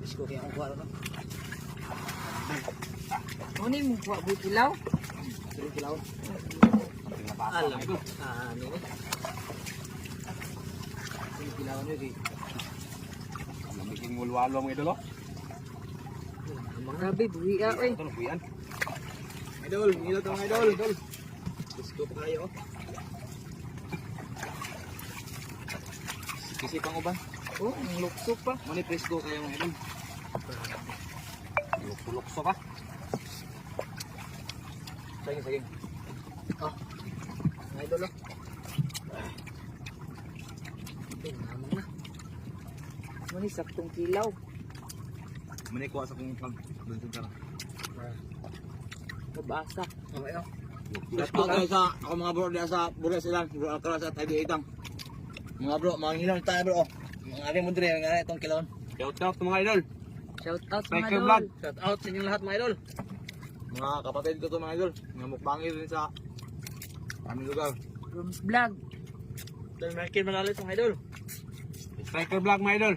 Isko kaya akong kuha na. Ano yung buwa buhay kilaw? Sige kilaw. Alam ko. Ano ni? Sige kilaw ni di. Lamiging mulwalo mga idol. Grabe, buhi ah. Ito na buyan. Idol, nilo to mga idol. Idol. Isko pa kayo. Kisi pang uban. Oh, ang lukso pa. Mani presko kayo mga idol. Lukso pa. Saging. Oh. Mga idol oh. Naman na. Ano yung saktong kilaw? Mani kuha sa kong pag-buntun ka na. Mabasa. Okay oh. Presko kayo sa ako mga bro diya sa Buras Ilan. Bro Akra sa Tabi Itang. Mga bro, mga hilang tayo bro. Oh. Mga aling mo dre, nga itong kilawon. Shout out mga idol. Shout out mga Striker idol. Vlog. Shout out sa inyong lahat mga idol. Mga kapatid ko to mga idol. Mga mukbangir rin sa aming lugar. Rooms Vlog. Dahil Michael Manalis mga idol. Striker Vlog mga idol.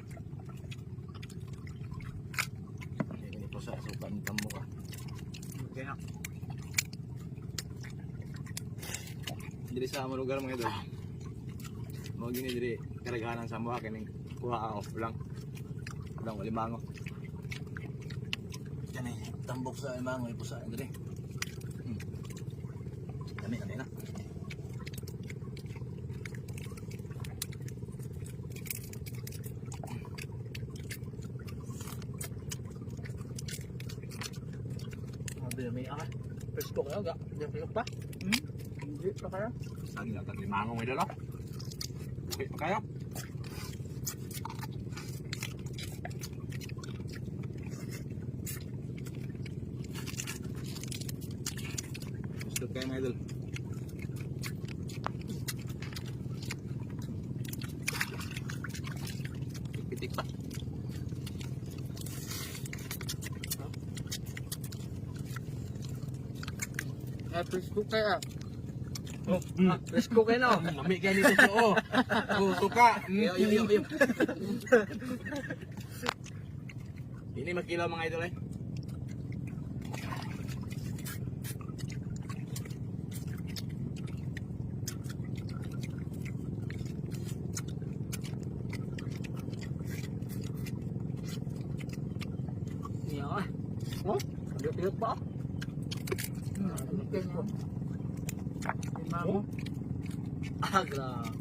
Ini po sa sukan ng tamo ka. Okay na. Diri sa among lugar mga idol. Mo gini diri karagahan sa mga kining kuha ako ulang. Ulang limango. Yan eh, tambok sa imangoy po sa dre. Dami na. May presko kayo ga. Diyan pa. Hindi pa kaya. Saan nila tag limango mga idol. Okay pa kayo. Gusto kayo mga idol. Pitik pa. Presko kaya. Oh, Presko kaya na. lami kayo dito so. Oh, suka. Yo. Ini makilaw mga idol eh. Iya. Oh, pilot pa. Presko. Limango. Ah, grabe.